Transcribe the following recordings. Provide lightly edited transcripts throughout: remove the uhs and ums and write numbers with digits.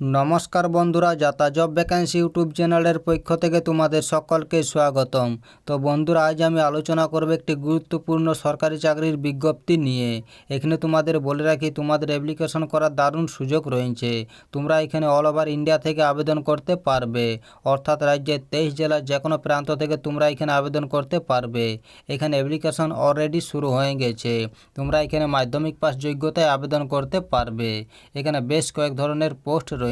নমস্কার বন্ধুরা, যাতা জব ভ্যাকেন্সি ইউটিউব চ্যানেলের পক্ষ থেকে তোমাদের সকলকে স্বাগতম। তো বন্ধুরা, আজ আমি আলোচনা করব একটি গুরুত্বপূর্ণ সরকারি চাকরির বিজ্ঞপ্তি নিয়ে। এখানে তোমাদের বলে রাখি, তোমাদের অ্যাপ্লিকেশন করার দারুণ সুযোগ রয়েছে। তোমরা এখানে অল ওভার ইন্ডিয়া থেকে আবেদন করতে পারবে, অর্থাৎ রাজ্যের 23 জেলার যে কোনো প্রান্ত থেকে তোমরা এখানে আবেদন করতে পারবে। এখানে অ্যাপ্লিকেশন অলরেডি শুরু হয়ে গেছে। তোমরা এখানে মাধ্যমিক পাস যোগ্যতায় আবেদন করতে পারবে। এখানে বেশ কয়েক ধরনের পোস্ট রয়েছে।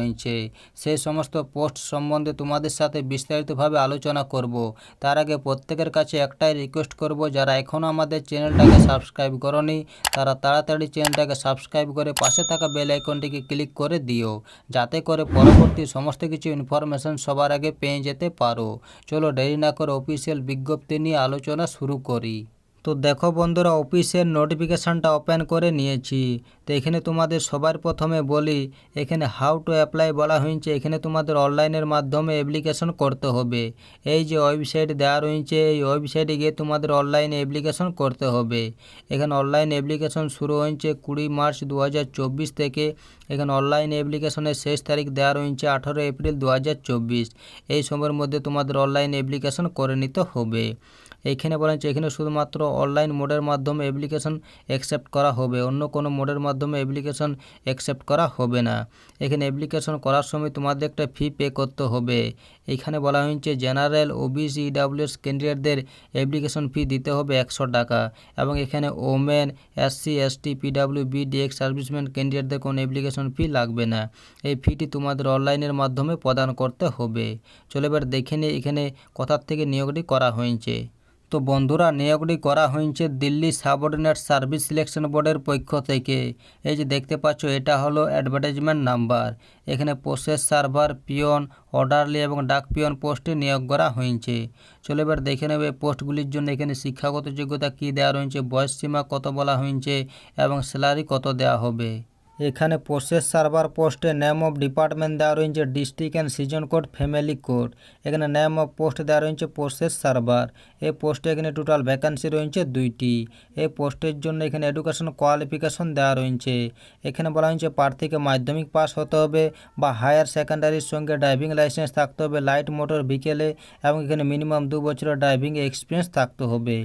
সেই সমস্ত পোস্ট সম্বন্ধে তোমাদের সাথে বিস্তারিতভাবে আলোচনা করব। তার আগে প্রত্যেকের কাছে একটাই রিকোয়েস্ট করব, যারা এখনও আমাদের চ্যানেলটাকে সাবস্ক্রাইব করনি তারা তাড়াতাড়ি চ্যানেলটাকে সাবস্ক্রাইব করে পাশে থাকা বেল আইকনটিকে ক্লিক করে দিও, যাতে করে পরবর্তী সমস্ত কিছু ইনফরমেশন সবার আগে পেয়ে যেতে পারো। চলো দেরি না করে অফিসিয়াল বিজ্ঞপ্তি নিয়ে আলোচনা শুরু করি। তো দেখো বন্ধুরা, অফিসের নোটিফিকেশানটা ওপেন করে নিয়েছি। তো এখানে তোমাদের সবার প্রথমে বলি, এখানে হাউ টু অ্যাপ্লাই বলা হয়েছে। এখানে তোমাদের অনলাইনের মাধ্যমে অ্যাপ্লিকেশন করতে হবে। এই যে ওয়েবসাইট দেওয়া রয়েছে, এই ওয়েবসাইটে গিয়ে তোমাদের অনলাইনে অ্যাপ্লিকেশন করতে হবে। এখানে অনলাইন অ্যাপ্লিকেশন শুরু হয়েছে 20 মার্চ 2024 থেকে। এখানে অনলাইন অ্যাপ্লিকেশনের শেষ তারিখ দেওয়া রয়েছে 18 এপ্রিল 2024। এই সময়ের মধ্যে তোমাদের অনলাইন অ্যাপ্লিকেশন করে নিতে হবে। এইখানে বলা হচ্ছে, এখানে শুধুমাত্র অনলাইন মোডের মাধ্যমে অ্যাপ্লিকেশন অ্যাকসেপ্ট করা হবে, অন্য কোনো মোডের মাধ্যমে অ্যাপ্লিকেশন অ্যাকসেপ্ট করা হবে না। এখানে অ্যাপ্লিকেশন করার সময় তোমাদের একটা ফি পে করতে হবে। এইখানে বলা হয়েছে জেনারেল, ওবিসি, ইডাব্লিউএস ক্যান্ডিডেটদের অ্যাপ্লিকেশন ফি দিতে হবে 100 টাকা, এবং এখানে ওমেন, এসসি, এসটি, পিডাব্লিউবিডি, এক্স সার্ভিসম্যান ক্যান্ডিডেটদের কোনো অ্যাপ্লিকেশন ফি লাগবে না। এই ফিটি তোমাদের অনলাইনের মাধ্যমে প্রদান করতে হবে। চলো এবার দেখে নিই এখানে কোথার থেকে নিয়োগটি করা হয়েছে। তো বন্ধুরা, নিয়োগটি করা হয়েছে দিল্লি সাবঅর্ডিনেট সার্ভিস সিলেকশন বোর্ডের পক্ষ থেকে। এই যে দেখতে পাচ্ছ, এটা হলো অ্যাডভার্টাইজমেন্ট নাম্বার। এখানে প্রসেস সার্ভার, পিয়ন, অর্ডারলি এবং ডাক পিয়ন পোস্টে নিয়োগ করা হয়েছে। চলো এবার দেখে নেবে পোস্টগুলির জন্য এখানে শিক্ষাগত যোগ্যতা কী দেওয়া রয়েছে, বয়স সীমা কত বলা হয়েছে এবং স্যালারি কত দেওয়া হবে। এখানে প্রসেস সার্ভার পোস্টে নেম অফ ডিপার্টমেন্ট দেওয়া রয়েছে district and season code, family code. এখানে নেম অফ পোস্ট দেওয়া রয়েছে প্রসেস সার্ভার। এই পোস্টে এখানে টোটাল ভ্যাকান্সি রয়েছে 2টি। এই পোস্টের জন্য এখানে এডুকেশন কোয়ালিফিকেশন দেওয়া রয়েছে। এখানে বলা হয়েছে প্রার্থীকে মাধ্যমিক পাস হতে হবে বা হায়ার সেকেন্ডারির সঙ্গে ড্রাইভিং লাইসেন্স থাকতে হবে লাইট মোটর ভেহিকেলে, এবং এখানে মিনিমাম 2 বছরের ড্রাইভিং এক্সপিরিয়েন্স থাকতে হবে।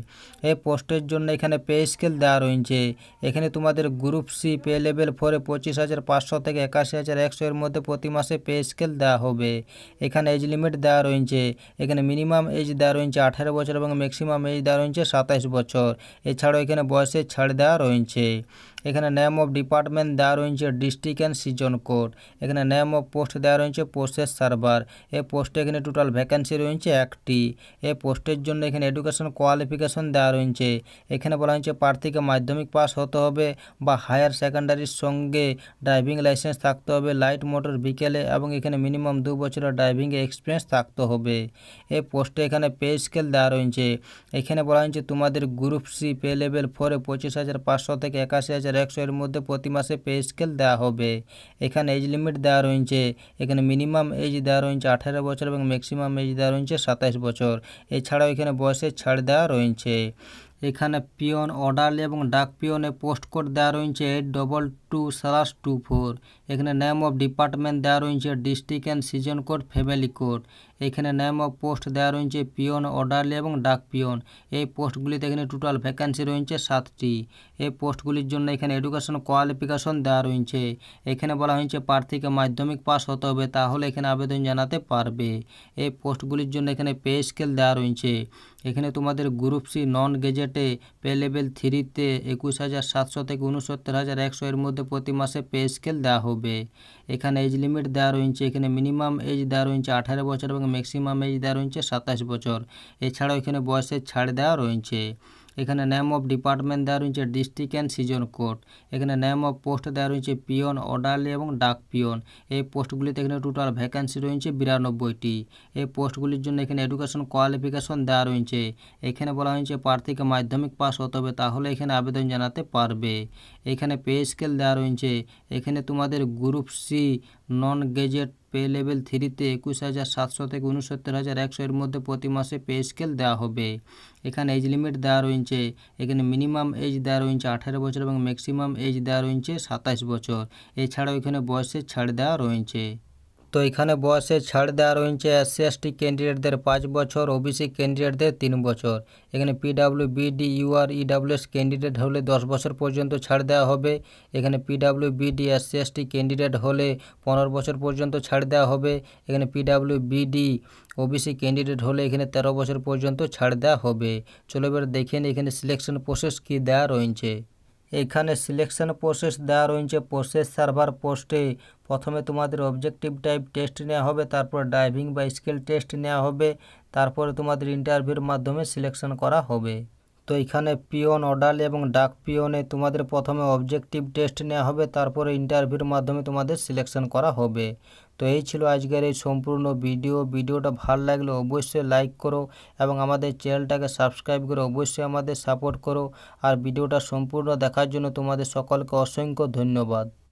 এই পোস্টের জন্য এখানে পে স্কেল দেওয়া রয়েছে। এখানে তোমাদের গ্রুপ সি পে লেভেল 4 25,500 থেকে 81,100 এর মধ্যে প্রতি মাসে পে স্কেল দেওয়া হবে। এখানে এজ লিমিট দেওয়া রয়েছে। এখানে মিনিমাম এজ দেওয়া রয়েছে 18 বছর এবং ম্যাক্সিমাম এজ দেওয়া রয়েছে 27 বছর। এছাড়াও এখানে বয়সের ছাড় দেওয়া রয়েছে। এখানে নেম অফ ডিপার্টমেন্ট দেওয়া রয়েছে ডিস্ট্রিক্ট অ্যান্ড সিজন কোড। এখানে নেম অফ পোস্ট দেওয়া রয়েছে প্রসেস সার্ভার। এই পোস্টে এখানে টোটাল ভ্যাকান্সি রয়েছে 1টি। এই পোস্টের জন্য এখানে এডুকেশন কোয়ালিফিকেশন দেওয়া রয়েছে। এখানে বলা হয়েছে প্রার্থীকে মাধ্যমিক পাস হতে হবে বা হায়ার সেকেন্ডারির সঙ্গে ড্রাইভিং লাইসেন্স থাকতে হবে লাইট মোটর ভেহিকেলে, এবং এখানে মিনিমাম 2 বছরের ড্রাইভিং এক্সপিরিয়েন্স থাকতে হবে। এই পোস্টে এখানে পে স্কেল দেওয়া রয়েছে। এখানে বলা হয়েছে তোমাদের গ্রুপ সি পে লেভেল 4 25,500 থেকে 81,100 এর মধ্যে প্রতি মাসে পে স্কেল দেওয়া হবে। এখানে এজ লিমিট দেওয়া রয়েছে। এখানে মিনিমাম এজ দেওয়া রয়েছে 18 বছর এবং ম্যাক্সিমাম এজ দেওয়া রয়েছে 27 বছর। এছাড়াও এখানে বয়সের ছাড় দেওয়া রয়েছে। এখানে পিয়ন, অর্ডারলি এবং ডাক পিয়নে পোস্ট কোড দেওয়া রয়েছে 822/24। এখানে নেম অফ ডিপার্টমেন্ট দেওয়া রয়েছে district and season code, family code. এখানে নেম অফ পোস্ট দেওয়া রয়েছে পিয়ন, অর্ডারলি এবং ডাক পিয়ন। এই পোস্টগুলিতে এখানে টোটাল ভ্যাকান্সি রয়েছে 7টি। এই পোস্টগুলির জন্য এখানে এডুকেশন কোয়ালিফিকেশন দেওয়া রয়েছে। এখানে বলা হয়েছে প্রার্থীকে মাধ্যমিক পাস হতে হবে, তাহলে এখানে আবেদন জানাতে পারবে। এই পোস্টগুলির জন্য এখানে পে স্কেল দেওয়া রয়েছে। এখানে তোমাদের গ্রুপ সি নন গেজেটে পে লেভেল 3-তে 21,700 থেকে 69,100 এর মধ্যে প্রতি মাসে পে স্কেল দেওয়া হবে। এখানে এজ লিমিট দেওয়া রয়েছে। এখানে মিনিমাম এজ দেওয়া রয়েছে 18 বছর এবং ম্যাক্সিমাম এজ দেওয়া রয়েছে 27 বছর। এছাড়াও এখানে বয়সের ছাড় দেওয়া রয়েছে। এখানে নেম অফ ডিপার্টমেন্ট দেওয়া রয়েছে ডিস্ট্রিক্ট অ্যান্ড সিজন কোড। এখানে নেম অফ পোস্ট দেওয়া রয়েছে পিয়ন, অর্ডারলি এবং ডাক পিয়ন। এই পোস্টগুলিতে এখানে টোটাল ভ্যাকান্সি রয়েছে 92টি। এই পোস্টগুলির জন্য এখানে এডুকেশন কোয়ালিফিকেশন দেওয়া রয়েছে। এখানে বলা হয়েছে প্রার্থীকে মাধ্যমিক পাস হতে হবে, তাহলে এখানে আবেদন জানাতে পারবে। এখানে পে স্কেল দেওয়া রয়েছে। এখানে তোমাদের group C non gazette pay level 3-তে 21,700 থেকে 69,100 এর মধ্যে প্রতি মাসে পে স্কেল দেওয়া হবে। এখানে এজ লিমিট দেওয়া রয়েছে। এখানে মিনিমাম এজ দেওয়া রয়েছে 18 বছর এবং ম্যাক্সিমাম এজ দেওয়া রয়েছে 27 বছর। এছাড়াও এখানে বয়সের ছাড় দেওয়া রয়েছে। তো এখানে বয়সে ছাড় দেওয়া রয়েছে SC/ST ক্যান্ডিডেটদের 5 বছর, ওবিসি ক্যান্ডিডেটদের 3 বছর। এখানে PWBD UR EWS ক্যান্ডিডেট হলে 10 বছর পর্যন্ত ছাড় দেওয়া হবে। এখানে PWBD SC/ST ক্যান্ডিডেট হলে 15 বছর পর্যন্ত ছাড় দেওয়া হবে। এখানে PWBD ওবিসি ক্যান্ডিডেট হলে এখানে 13 বছর পর্যন্ত ছাড় দেওয়া হবে। চলো এবার দেখেন এখানে সিলেকশন প্রসেস কি দেওয়া রয়েছে। এখানে সিলেকশন প্রসেস দেওয়া রয়েছে প্রসেস সার্ভার পোস্টে। প্রথমে তোমাদের অবজেক্টিভ টাইপ টেস্ট নেওয়া হবে, তারপর ড্রাইভিং বা স্কিল টেস্ট নেওয়া হবে, তারপরে তোমাদের ইন্টারভিউর মাধ্যমে সিলেকশন করা হবে। তো এখানে পিওন, অর্ডারলি এবং ডাক পিওনে তোমাদের প্রথমে অবজেক্টিভ টেস্ট নেওয়া হবে, তারপরে ইন্টারভিউর মাধ্যমে তোমাদের সিলেকশন করা হবে। তো এই ছিল আজকের এই সম্পূর্ণ ভিডিওটা ভালো লাগলে অবশ্যই লাইক করো এবং আমাদের চ্যানেলটাকে সাবস্ক্রাইব করে অবশ্যই আমাদের সাপোর্ট করো। আর ভিডিওটা সম্পূর্ণ দেখার জন্য তোমাদের সকলকে অসংখ্য ধন্যবাদ।